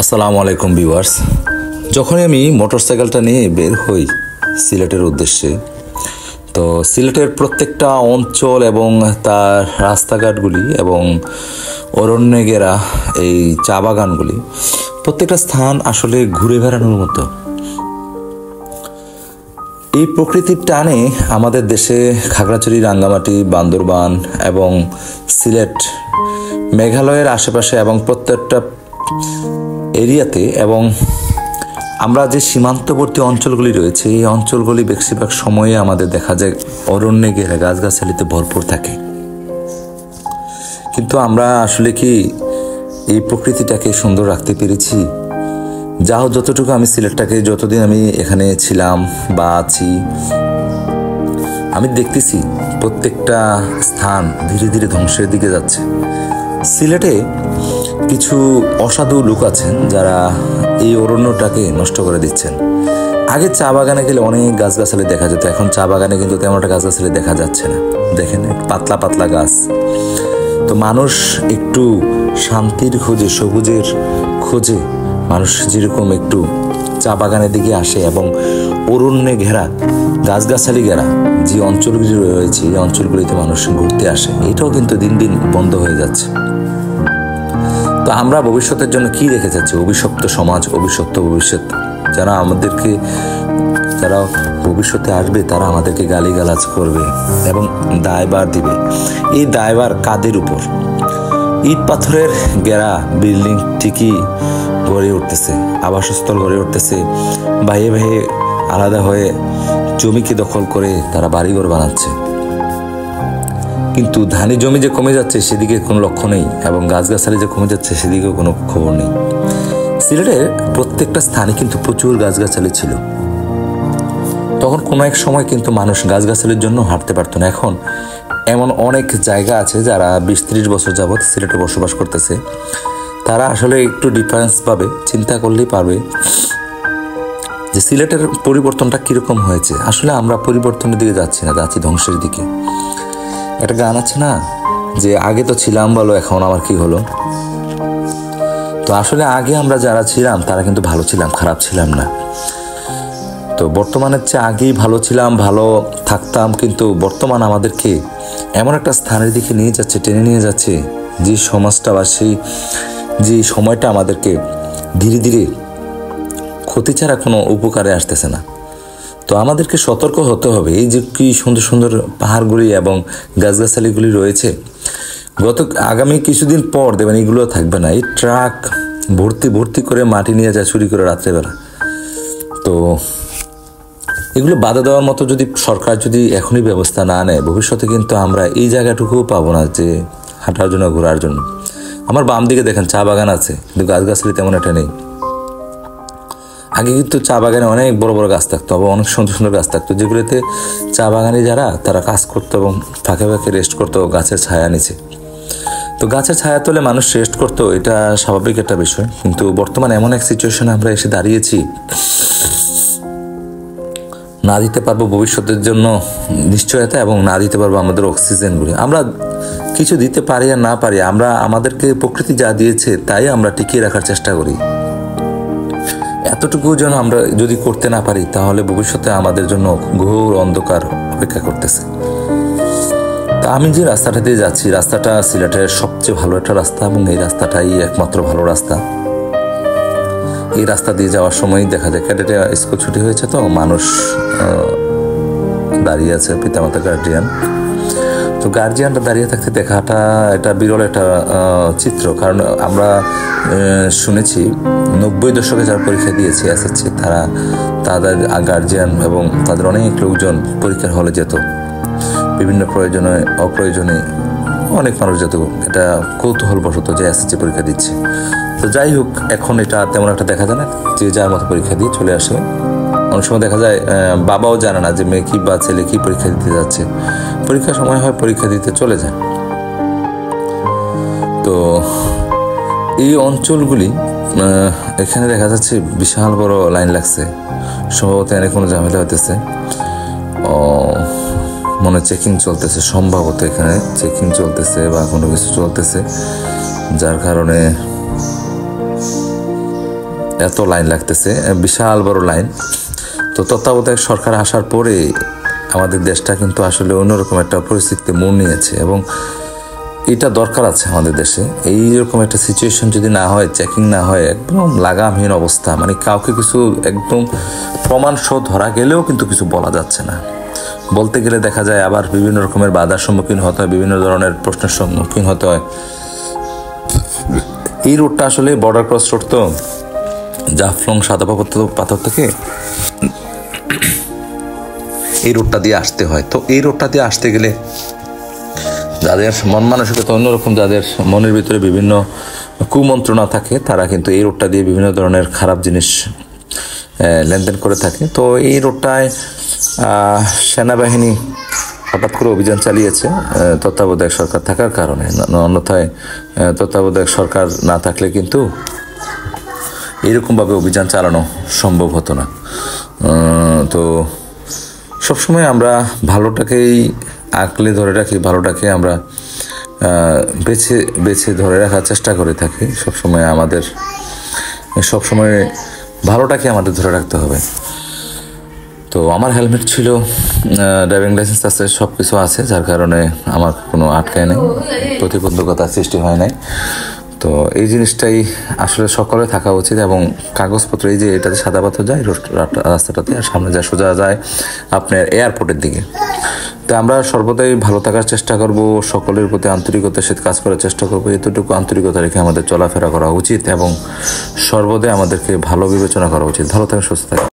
আসসালামু আলাইকুম ভিউয়ার্স। যখনই আমি মোটরসাইকেলটা নিয়ে বের হই সিলেটের উদ্দেশ্যে, তো সিলেটের প্রত্যেকটা অঞ্চল এবং তার রাস্তাঘাটগুলি এবং অরণ্যে ঘেরা এই চা বাগানগুলি, প্রত্যেকটা স্থান আসলে ঘুরে বেড়ানোর মতো। এই প্রকৃতির টানে আমাদের দেশে খাগড়াছড়ি, রাঙ্গামাটি, বান্দরবান এবং সিলেট, মেঘালয়ের আশেপাশে এবং প্রত্যেকটা এরিয়াতে এবং আমরা যে সীমান্তবর্তী অঞ্চলগুলি রয়েছে, এই অঞ্চলগুলি বেশিরভাগ সময়ে আমাদের দেখা যায় অরণ্যে ঘেরা গাছগাছালিতে ভরপুর থাকে। কিন্তু আমরা আসলে কি এই প্রকৃতিটাকে সুন্দর রাখতে পেরেছি? যতটুকু আমি সিলেটটাকে, যতদিন আমি এখানে ছিলাম বা আছি, আমি দেখতেছি প্রত্যেকটা স্থান ধীরে ধীরে ধ্বংসের দিকে যাচ্ছে। সিলেটে কিছু অসাধু লোক আছেন যারা এই অরণ্যটাকে নষ্ট করে দিচ্ছেন। আগে চা বাগানে গেলে অনেক গাছগাছালি দেখা যেত, এখন চা বাগানে কিন্তু তেমন একটা গাছগাছালি দেখা যাচ্ছে না। দেখেন, পাতলা পাতলা গাছ। তো মানুষ একটু শান্তির খোঁজে, সবুজের খোঁজে মানুষ যেরকম একটু চা বাগানের দিকে আসে এবং অরণ্যে ঘেরা গাছগাছালি ঘেরা যে অঞ্চলগুলি রয়েছে, এই অঞ্চলগুলিতে মানুষ ঘুরতে আসে, এটাও কিন্তু দিন দিন বন্ধ হয়ে যাচ্ছে। তো আমরা ভবিষ্যতের জন্য কি রেখে যাচ্ছি? অভিশপ্ত সমাজ, অভিশপ্ত ভবিষ্যৎ। যারা ভবিষ্যতে আসবে তারা আমাদেরকে গালিগালাজ করবে এবং দায়ভার দিবে। এই দায়ভার কাদের উপর? ইট পাথরের ঘেরা বিল্ডিং ঠিকই গড়ে উঠতেছে, আবাসস্থল গড়ে উঠতেছে, ভাইয়ে ভাইয়ে আলাদা হয়ে জমিকে দখল করে তারা বাড়িঘর বানাচ্ছে। কিন্তু ধানি জমি যে কমে যাচ্ছে সেদিকে কোনো লক্ষ্য নেই এবং গাছগাছালি যে কমে যাচ্ছে সেদিকেও কোনো খবর নেই। সিলেটের প্রত্যেকটা স্থানে কিন্তু প্রচুর গাছগাছালি ছিল। তখন কোনো এক সময় কিন্তু মানুষ গাছগাছালির জন্য হাঁটতে পারতো না। এখন এমন অনেক জায়গা আছে যারা 20-30 বছর যাবৎ সিলেটে বসবাস করতেছে, তারা আসলে একটু ডিফারেন্স পাবে, চিন্তা করলেই পারবে যে সিলেটের পরিবর্তনটা কীরকম হয়েছে। আসলে আমরা পরিবর্তনের দিকে যাচ্ছি না, যাচ্ছি ধ্বংসের দিকে। একটা গান আছে না, যে আগে তো ছিলাম ভালো, এখন আমার কি হলো। তো আসলে আগে আমরা যারা ছিলাম তারা কিন্তু ভালো ছিলাম, খারাপ ছিলাম না। তো বর্তমানের চেয়ে আগেই ভালো ছিলাম, ভালো থাকতাম, কিন্তু বর্তমান আমাদেরকে এমন একটা স্থানের দিকে নিয়ে যাচ্ছে, টেনে নিয়ে যাচ্ছে, যে সমাজটা বা যে সময়টা আমাদেরকে ধীরে ধীরে ক্ষতি ছাড়া কোনো উপকারে আসতেছে না। তো আমাদেরকে সতর্ক হতে হবে। এই যে কি সুন্দর সুন্দর পাহাড়গুলি এবং গাছগাছালিগুলি রয়েছে, আগামী কিছুদিন পর দেখবেন এগুলো থাকবে না। এই ট্রাক ভর্তি করে মাটি নিয়ে যায় চুরি করে রাত্রেবেলা। তো এগুলো বাধা দেওয়ার মতো যদি সরকার যদি এখনই ব্যবস্থা না নেয়, ভবিষ্যতে কিন্তু আমরা এই জায়গাটুকুও পাবো না যে হাঁটার জন্য, ঘোরার জন্য। আমার বাম দিকে দেখেন চা বাগান আছে, কিন্তু গাছগাছালি তেমন একটা নেই। আগে কিন্তু চা বাগানে অনেক বড় বড় গাছ থাকতো, আবার অনেক সুন্দর সুন্দর গাছ থাকতো, যেগুলোতে চা বাগানে তারা কাজ করতো এবং ফাঁকে ফাঁকে রেস্ট করতো গাছের ছায়া নিচে। তো গাছের ছায়া তোলে মানুষ রেস্ট করতো, এটা স্বাভাবিক একটা বিষয়। কিন্তু বর্তমানে এমন এক সিচুয়েশনে আমরা এসে দাঁড়িয়েছি, না দিতে পারবো ভবিষ্যতের জন্য নিশ্চয়তা এবং না দিতে পারবো আমাদের অক্সিজেনগুলি। আমরা কিছু দিতে পারি আর না পারি, আমরা আমাদেরকে প্রকৃতি যা দিয়েছে তাই আমরা টিকিয়ে রাখার চেষ্টা করি। এতটুকু যেন আমরা যদি করতে না পারি, তাহলে ভবিষ্যতে আমাদের জন্য ঘোর অন্ধকার অপেক্ষা করতেছে। তা আমি যে রাস্তাটা দিয়ে যাচ্ছি, রাস্তাটা সিলেটের সবচেয়ে ভালো একটা রাস্তা এবং এই রাস্তাটাই একমাত্র ভালো রাস্তা। এই রাস্তা দিয়ে যাওয়ার সময় দেখা যায় ক্যাডেটে স্কুল ছুটি হয়েছে, তো মানুষ দাঁড়িয়ে আছে, পিতামাতা গার্জিয়ান। তো গার্জিয়ানরা দাঁড়িয়ে থাকতে দেখাটা এটা বিরল একটা চিত্র। কারণ আমরা শুনেছি 90 দশকে যারা পরীক্ষা দিয়েছে এসএসসি, তাদের গার্জিয়ান এবং তাদের অনেক লোকজন পরীক্ষার হলে যেত, বিভিন্ন প্রয়োজনে অপ্রয়োজনে অনেক মানুষ যেত, এটা কৌতূহলবশত যে এসএসসি পরীক্ষা দিচ্ছে। তো যাই হোক, এখন এটা তেমন একটা দেখা যায় না, যে যার মতো পরীক্ষা দিয়ে চলে আসে। অনেক সময় দেখা যায় বাবাও জানে না যে মেয়ে কি বা ছেলে কি পরীক্ষা দিতে যাচ্ছে, পরীক্ষার সময় হয় পরীক্ষা দিতে চলে যায়। তো এই অঞ্চলগুলি, এখানে দেখা যাচ্ছে বিশাল বড় লাইন লাগছে, সম্ভবত এনে কোনো ঝামেলা হইতেছে, মনে চেকিং চলতেছে, সম্ভবত এখানে চেকিং চলতেছে বা কোনো কিছু চলতেছে, যার কারণে এত লাইন লাগতেছে, বিশাল বড় লাইন। তো তত্ত্বাবধায়ক সরকার আসার পরে আমাদের দেশটা কিন্তু আসলে অন্যরকম একটা পরিস্থিতিতে মোড় নিয়েছে, এবং এটা দরকার আছে আমাদের দেশে। এইরকম একটা সিচুয়েশন যদি না হয়, চেকিং না হয়, একদম লাগামহীন অবস্থা, মানে কাউকে কিছু একদম প্রমাণ সহ ধরা গেলেও কিন্তু কিছু বলা যাচ্ছে না। বলতে গেলে দেখা যায় আবার বিভিন্ন রকমের বাধার সম্মুখীন হতে হয়, বিভিন্ন ধরনের প্রশ্নের সম্মুখীন হতে হয়। এই রোডটা আসলে বর্ডার ক্রস রোড, তো জাফলং সাদা পাথর থেকে এই রোডটা দিয়ে আসতে হয়। তো এই রোডটা দিয়ে আসতে গেলে যাদের মন মানসিকতা অন্যরকম, যাদের মনের ভিতরে বিভিন্ন কুমন্ত্রণা থাকে, তারা কিন্তু এই রোডটা দিয়ে বিভিন্ন ধরনের খারাপ জিনিস লেনদেন করে থাকে। তো এই রোডটায় সেনাবাহিনী হঠাৎ করে অভিযান চালিয়েছে তত্ত্বাবধায়ক সরকার থাকার কারণে। অন্যথায় তত্ত্বাবধায়ক সরকার না থাকলে কিন্তু এরকমভাবে অভিযান চালানো সম্ভব হতো না। তো সবসময় আমরা ভালোটাকেই আঁকলে ধরে রাখি, ভালোটাকে আমরা বেছে বেছে ধরে রাখার চেষ্টা করে থাকি। সবসময় ভালোটাকে আমাদের ধরে রাখতে হবে। তো আমার হেলমেট ছিল, ড্রাইভিং লাইসেন্স আছে, সব কিছু আছে, যার কারণে আমার কোনো আটকায় নাই, প্রতিবন্ধকতা সৃষ্টি হয় নাই। তো এই জিনিসটাই আসলে সকলে থাকা উচিত। এবং কাগজপত্র, এই যে এটাতে সাদা পাথর যায় রাস্তাটাতে, আর সামনে যায় সোজা যায় আপনার এয়ারপোর্টের দিকে। তো আমরা সর্বদাই ভালো থাকার চেষ্টা করব, সকলের প্রতি আন্তরিকতার সাথে কাজ করার চেষ্টা করব। এতটুকু আন্তরিকতা রেখে আমাদের চলাফেরা করা উচিত, এবং সর্বদাই আমাদেরকে ভালো বিবেচনা করা উচিত। ভালো থাকেন, সুস্থ থাকেন।